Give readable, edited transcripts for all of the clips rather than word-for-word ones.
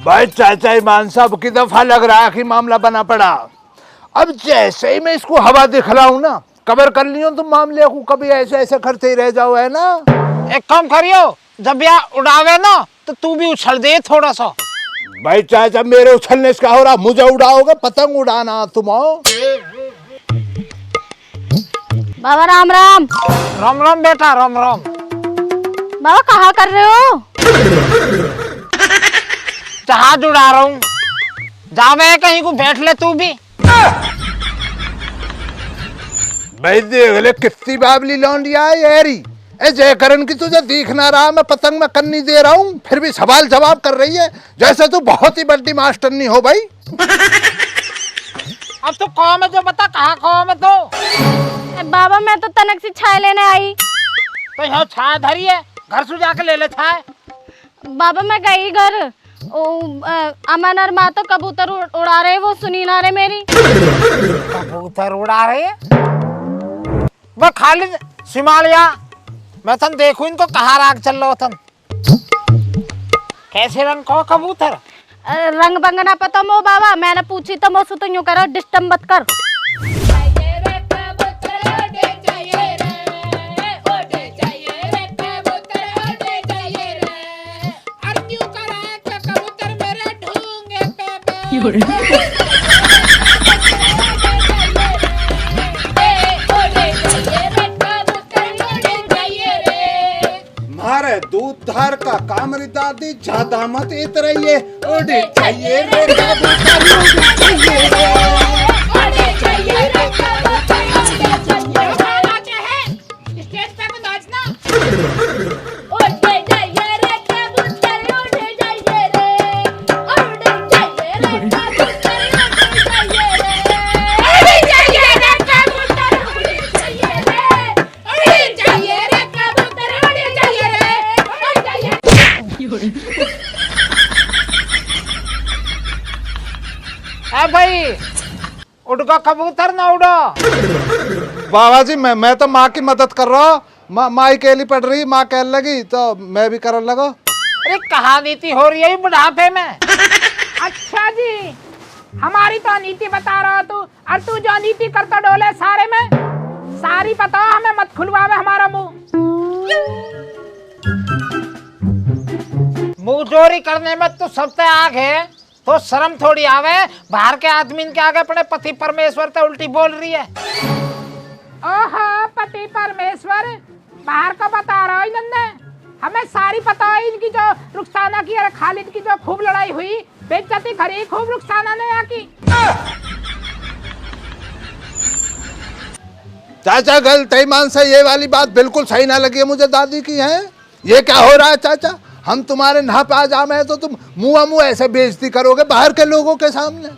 भाई चाचा ईमान साहब की दफा लग रहा है कि मामला बना पड़ा। अब जैसे ही मैं इसको हवा दिखलाऊं ना, कवर कर लियो तुम मामले को, कभी ऐसे ऐसे करते ही रह जाओ, है ना। एक काम करियो, जब यह उड़ावे ना तो तू भी उछल दे थोड़ा सा। भाई चाचा मेरे उछलने से क्या हो रहा, मुझे उड़ाओगे, पतंग उड़ाना तुम हो। बाबा राम राम। राम राम बेटा, राम राम। बाबा कहाँ कर रहे हो? जहाज उड़ा रहा हूँ, जावे कहीं को बैठ ले तू भी। भाई देख ले कितनी बाबली लौंडिया है यारी। ए जयकरण की तुझे दिख ना रहा, मैं पतंग में कन्नी दे रहा हूँ, फिर भी सवाल जवाब कर रही है जैसे तू बहुत ही बड़ी मास्टरनी हो भाई। अब तो कौन है जो बता, कहाँ कौन है तो? बाबा मैं तो तनक से छाए लेने आई। तो यहाँ छाया धरी है, घर से जाके ले लेता है। बाबा मैं गई घर, अमन और माँ तो कबूतर उड़ा रहे, वो सुनी ना रहे मेरी। कबूतर उड़ा रहे है? वह खालिद सिमालिया, मैं तन देखूं इनको कहाँ राग चल रहा थन। कैसे रंग को कबूतर? रंग बंग ना पता मो बाबा, मैंने पूछी तो मो तो यूं करो, डिस्टर्ब मत कर। मारे दूध धार का कामरी दादी ज्यादा मत इत रहिए, उड़ी चाहिए रे कबूतर, उड़ी चाहिए रे, उड़ी चाहिए रे कबूतर, उड़ी चाहिए रे। नाचे है स्टेज पे को नाचना। उड़ी चाहिए रे कबूतर, उड़ी चाहिए रे, उड़ी चाहिए रे कबूतर, उड़ी चाहिए रे, उड़ी चाहिए रे कबूतर, उड़ी चाहिए रे, उड़ी चाहिए रे कबूतर, उड़ी चाहिए रे। भाई उड़गा कबूतर ना उड़ो। बाबा जी मैं तो माँ की मदद कर रहा हूँ, माँ अकेली पड़ रही, माँ कहने लगी तो मैं भी करने लगा। अरे कहाँ नीति हो रही है बुढ़ापे में? अच्छा जी, हमारी तो नीति बता रहा तू, और तू जो नीति करता डोले सारे में, सारी बताओ हमें, मत खुलवावे हमारा मुंह। मुंह चोरी करने में तो सबसे आग है, तो शर्म थोड़ी आवे। बाहर के आदमी के आगे अपने पति परमेश्वर तो उल्टी बोल रही है। ओहो पति परमेश्वर, बाहर का बता रहा है इन्होंने, हमें सारी पता है इनकी, जो रुखसाना की और खालिद की जो खूब लड़ाई हुई, बेइज्जती करी खूब रुखसाना ने यहाँ की। चाचा गलत ईमान से ये वाली बात बिल्कुल सही ना लगी मुझे दादी की है। ये क्या हो रहा है चाचा, हम तुम्हारे नहा पे आ जामे तो तुम मुँह ऐसे बेइज्जती करोगे बाहर के लोगों के सामने।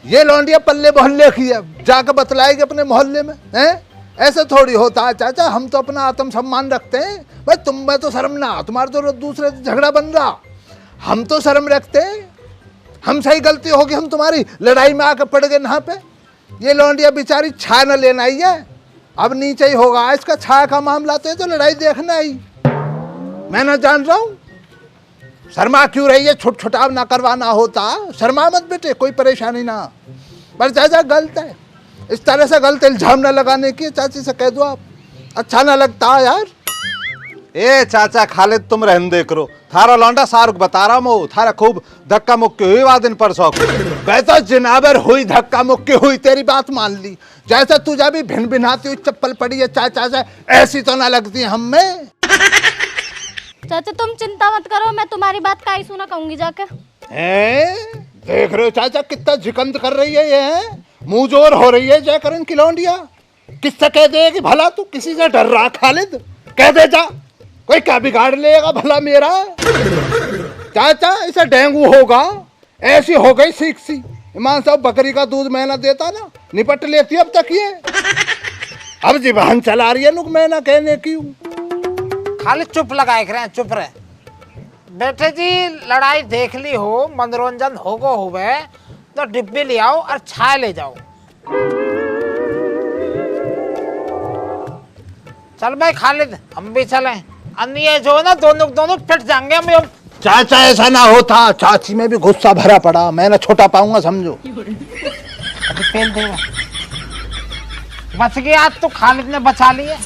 ये लौंडिया पल्ले मोहल्ले की है, जाकर बतलाएगी अपने मोहल्ले में, हैं? ऐसे थोड़ी होता है चाचा, हम तो अपना आत्म सम्मान रखते हैं भाई। तुम में तो शर्म ना, तुम्हारे तो दूसरे से झगड़ा बन रहा, हम तो शर्म रखते हैं। हम सही गलती होगी, हम तुम्हारी लड़ाई में आकर पड़ गए नहा पे। ये लौंडिया बेचारी छाया न लेना आई है, अब नीचे ही होगा इसका छाया का मामला, तो लड़ाई देखना आई। मैं ना जान रहा हूँ शर्मा क्यों रही है, छुट छुटाव ना करवाना होता, शर्मा मत बेटे, कोई परेशानी ना। पर चाचा गलत है, इस तरह से गलत इल्जाम ना लगाने की, चाची से कह दो आप, अच्छा ना लगता यार। ए चाचा खालिद तुम रहने दे करो, थारा लौंडा शाहरुख बता रहा मो, थारा खूब धक्का मुक्की हुई वादिन पर शौक। वैसा जिनाबर हुई, धक्का मुक्की हुई, तेरी बात मान ली। जैसे तुझे भी भिन भिनाती हुई चप्पल पड़ी है चाचा से, ऐसी तो ना लगती हम में। चाचा तुम चिंता मत करो, मैं तुम्हारी बात का ही सुना कहूंगी जाके। देख रहे हो चाचा कितना जिकंद कर रही है, ये मुंह जोर हो रही है जयकरण की लौंडिया। किससे कह देगी भला, तू किसी से डर रहा खालिद, कह दे जा, कोई क्या बिगाड़ लेगा भला मेरा। चाचा इसे डेंगू होगा, ऐसी हो गई सीख सी। ईमान साहब बकरी का दूध मैं ना देता ना, निपट लेती अब तक ये, अब जीवान चला रही है नुक मैं ना कहने की। खाली चुप लगाए रहे, चुप रहे। बेटे जी लड़ाई देख ली हो, मनोरंजन होगो हुए तो डिब्बी ले आओ और छाए ले जाओ। चल भाई खालिद, हम भी चले। अन्य जो है ना दोनों दोनों पिट जाएंगे हम। चाचा ऐसा ना होता, चाची में भी गुस्सा भरा पड़ा, मैं ना छोटा पाऊंगा समझो। अभी तेल देगा। बच गया आज तो, खालिद ने बचा लिया।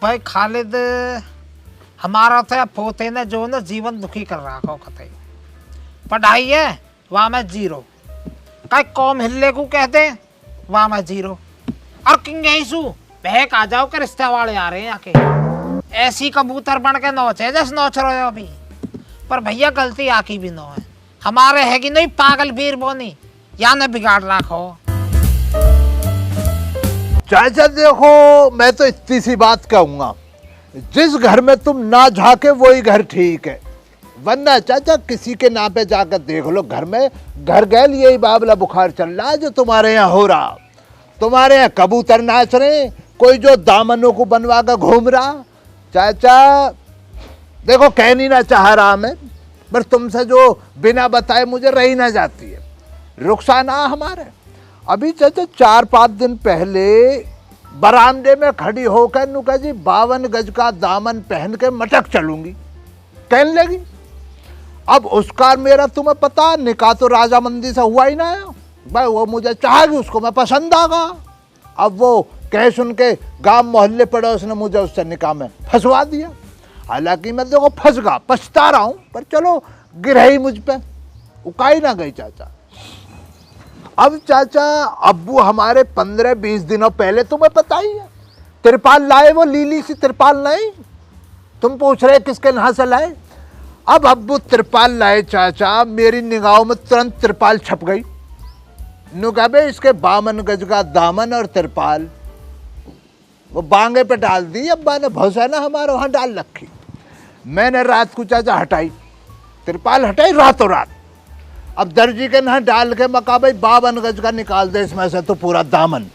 भाई खालिद हमारा तो पोते ने जो ना जीवन दुखी कर रखा हो कतई। पढ़ाई है वहां में जीरो, कई कौम हिल्ले को कहते वहां में जीरो। और किंगेसु बहक आ जाओ के रिश्ते वाले आ रहे हैं आके, ऐसी कबूतर बन के नोचे जैसे नोच रहे हो अभी। पर भैया गलती आकी भी नो है हमारे, है कि नहीं पागल वीर बोनी, या न बिगाड़ रखो। चाचा देखो, मैं तो इतनी सी बात कहूंगा, जिस घर में तुम ना झाके वही घर ठीक है, वरना चाचा किसी के नाम पे जाकर देख लो, घर में घर गैल यही बाबला बुखार चल रहा है जो तुम्हारे यहाँ हो रहा। तुम्हारे यहाँ कबूतर नाच रहे, कोई जो दामनों को बनवा कर घूम रहा। चाचा देखो, कह नहीं ना चाह रहा मैं, पर तुमसे जो बिना बताए मुझे रही ना जाती है। रुखसाना हमारे अभी चाचा 4-5 दिन पहले बरामदे में खड़ी होकर नुका जी 52 गज का दामन पहन के मटक चलूंगी कहने लगी। अब उसका मेरा तुम्हें पता, निकाह तो राजामंदी से हुआ ही ना है भाई, वो मुझे चाहेगी, उसको मैं पसंद आगा। अब वो कह सुन के गांव मोहल्ले पड़ोस ने मुझे उससे निकाह में फंसवा दिया। हालांकि मैं देखो फंस गया, पछता रहा हूं, पर चलो गिरही मुझ पे, उकाई ना गई चाचा। अब चाचा अब्बू हमारे 15-20 दिनों पहले तुम्हें पता ही है तिरपाल लाए, वो लीली सी तिरपाल लाई, तुम पूछ रहे किसके यहाँ से लाए। अब अब्बू तिरपाल लाए चाचा, मेरी निगाहों में तुरंत तिरपाल छप गई। नुकाबे इसके 52 गज का दामन और तिरपाल वो बांगे पे डाल दी अब्बा ने, भौसैना हमारे वहां डाल रखी। मैंने रात को चाचा हटाई, तिरपाल हटाई रातों रात। अब दर्जी के ना डाल के मका भाई 52 गज का निकाल दे इसमें से तो पूरा दामन।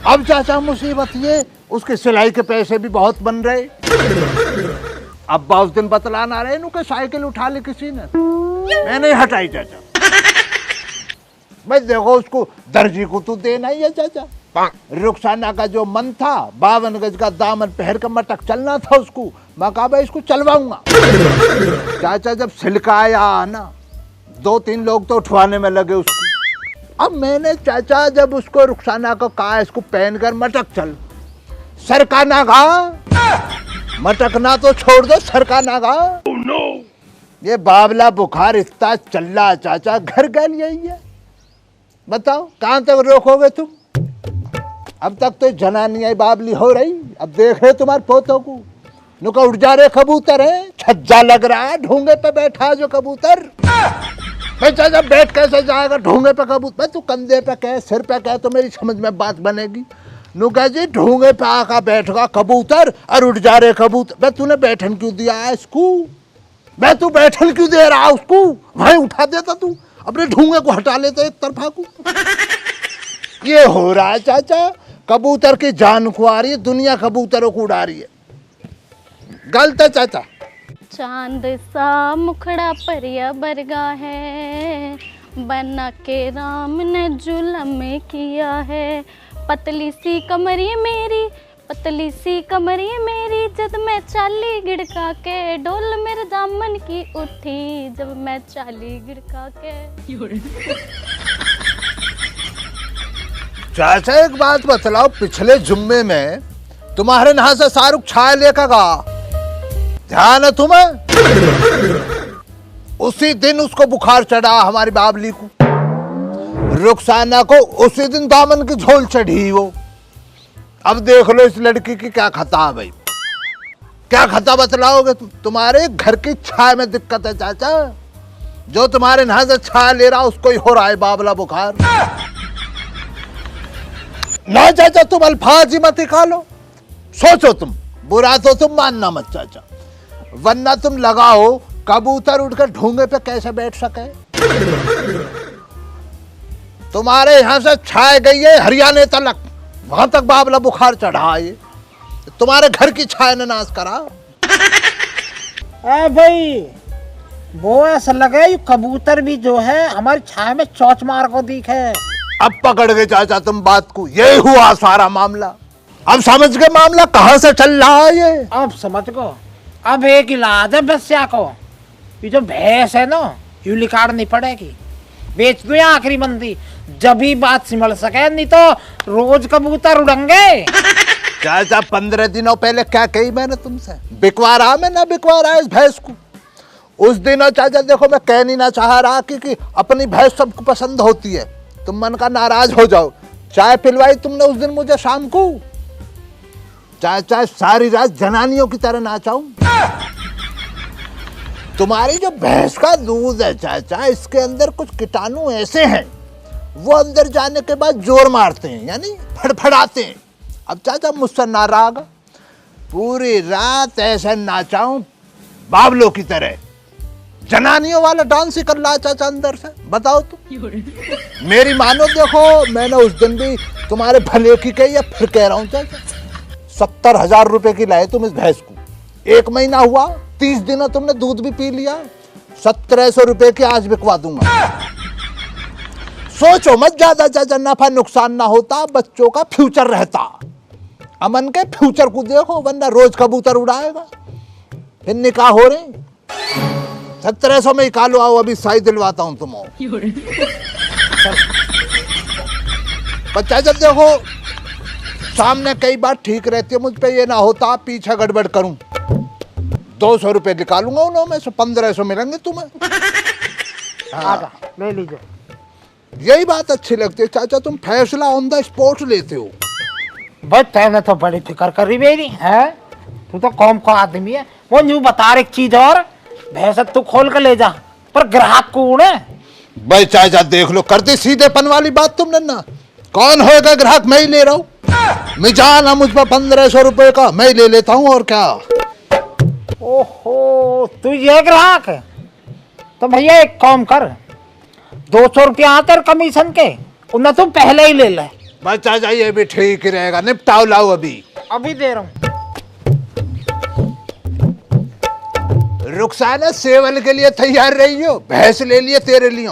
अब चाचा मुसीबत ये, उसके सिलाई के पैसे भी बहुत बन रहे। अब्बा उस दिन बतलान आ रहे नुके साइकिल उठा ली किसी ने, मैंने हटाई चाचा। भाई देखो उसको दर्जी को तो देना ही है चाचा। रुखसाना का जो मन था 52 गज का दामन पहन कर मटक चलना था उसको, मैं कहा भाई इसको चलवाऊंगा। चाचा जब सिलकाया ना, 2-3 लोग तो उठवाने में लगे उसको। अब मैंने चाचा जब उसको रुखसाना को कहा इसको पहन कर मटक चल, सरकाना गा, मटकना तो छोड़ दो, सरकाना गा। oh, no. ये बाबला बुखार इतना चल रहा चाचा, घर गैल यही है। बताओ कहां तक रोकोगे तुम? अब तक तो जनानी आई बाबली हो रही, अब देख रहे तुम्हारे पोतों को, नुका उड़ जा रहे कबूतर है, छज्जा लग रहा है, ढूंगे पे बैठा जो कबूतर। भाई चाचा बैठ कैसे जाएगा ढूंगे पे कबूतर? भाई तू कंधे पे कह, सिर पे कह तो मेरी समझ में बात बनेगी। नुका जी ढूंगे पे आका बैठगा कबूतर और उड़ जा रहे कबूतर। भाई तूने बैठन क्यों दिया है इसको? भाई तू बैठन क्यों दे रहा उसको? वहीं उठा देता तू, अपने ढूंगे को हटा लेता एक तरफा को। ये हो रहा है चाचा, कबूतर की जान को आ रही है, दुनिया कबूतरों को उड़ा रही है। गलत है चाचा। चांद सा मुखड़ा परिया बरगा है, बना के राम ने जुलम किया है। पतली सी कमरी मेरी, पतली सी कमरी मेरी, जब मैं चाली गिड़का के, डोल मेरे दामन की उठी जब मैं चाली गिड़का के। चाचा एक बात बतलाओ, पिछले जुम्मे में तुम्हारे यहाँ से शाहरुख छाया लेकर गा, ध्यान है तुम्हें? उसी दिन उसको बुखार चढ़ा हमारी बाबली को, रुखसाना को उसी दिन दामन की झोल चढ़ी वो। अब देख लो इस लड़की की क्या खता है भाई, क्या खता बतलाओगे तुम? तुम्हारे घर की छाया में दिक्कत है चाचा, जो तुम्हारे यहाँ से छाया ले रहा उसको ही हो रहा है बाबला बुखार। ना चाचा तुम अल्फाज ही मत निकालो, सोचो तुम, बुरा तो तुम मानना मत चाचा, वरना तुम लगाओ कबूतर उड़कर ढूंगे पे कैसे बैठ सके। तुम्हारे यहां से छाए गई है हरियाणा तलक, वहां तक बाबला बुखार चढ़ा है, तुम्हारे घर की छाया ने नाश करा। भाई वो ऐसा लगे कबूतर भी जो है हमारी छाया में चौच मार को दिखे। अब पकड़ गए चाचा तुम बात को, यही हुआ सारा मामला। अब समझ गए मामला कहाँ से चल रहा है ये? अब समझ गो। अब एक इलाज है बस्या को, ये जो भैंस है ना यू लिकाड़नी पड़ेगी, बेच दो या आखिरी मंदी, जब ही बात सिमल सके, नहीं तो रोज कबूतर उड़ेंगे। चाचा 15 दिनों पहले क्या कही मैंने तुमसे, बिकवा रहा मैं ना बिकवा रहा इस भैंस को। उस दिन चाचा देखो मैं कह नहीं ना चाह रहा कि अपनी भैंस सबको पसंद होती है, तुम मन का नाराज हो जाओ। चाय पिलवाई तुमने उस दिन मुझे शाम को, चाचा सारी रात जनानियों की तरह नाचाऊं। तुम्हारी जो भैंस का दूध है चाचा, इसके अंदर कुछ कीटाणु ऐसे हैं, वो अंदर जाने के बाद जोर मारते हैं, यानी फड़फड़ाते हैं। अब चाचा मुझसे नाराज, पूरी रात ऐसे नाचाऊं बाबलों की तरह, जनानियों वाला डांस ही कर रहा चाचा अंदर से। बताओ तुम, मेरी मानो देखो मैंने उस दिन भी तुम्हारे भले की कही, या फिर कह रहा हूं चाचा, 70,000 रुपए की लाए तुम इस भैंस को, 1 महीना हुआ, 30 दिनों तुमने दूध भी पी लिया, 1700 रुपए की आज बिकवा दूंगा। सोचो मत ज्यादा चाचा, नफा नुकसान ना होता, बच्चों का फ्यूचर रहता। अमन के फ्यूचर को देखो, वरना रोज कबूतर उड़ाएगा, फिर निकाह हो रहे। 1700 में ही कालो आओ, अभी साई दिलवाता हूं तुम। बच्चा जब देखो सामने कई बार ठीक रहती है, मुझ पे ये ना होता पीछे गड़बड़ करूं। 200 रुपए निकालूंगा उन्होंने में से, 1500 मिलेंगे तुम्हें। आजा ले लीजिए। यही बात अच्छी लगती है चाचा, तुम फैसला ऑन द स्पॉट लेते हो। भाई तैने तो बड़ी फिक्र करी मेरी है, तू तो कौम का आदमी है। वो न्यू बता एक चीज और, भैंस तू खोल कर ले जा, पर ग्राहक को उड़े। भाई चाचा देख लो, करते सीधेपन वाली बात तुमने ना, कौन होगा ग्राहक, मैं ही ले रहा हूँ। मिजान मुझ पर 1500 रुपए का, मैं ही ले लेता हूँ, और क्या। ओहो तू ये ग्राहक है, तो भैया एक काम कर, 200 रुपया आते कमीशन के, उन्हें तू पहले ही ले ले। बस चाचा ये भी ठीक ही रहेगा, निपटाओ लाओ अभी। अभी दे रहा हूँ। रुखसाना सेवल के लिए तैयार रही हो, भैंस ले लिए तेरे लिए।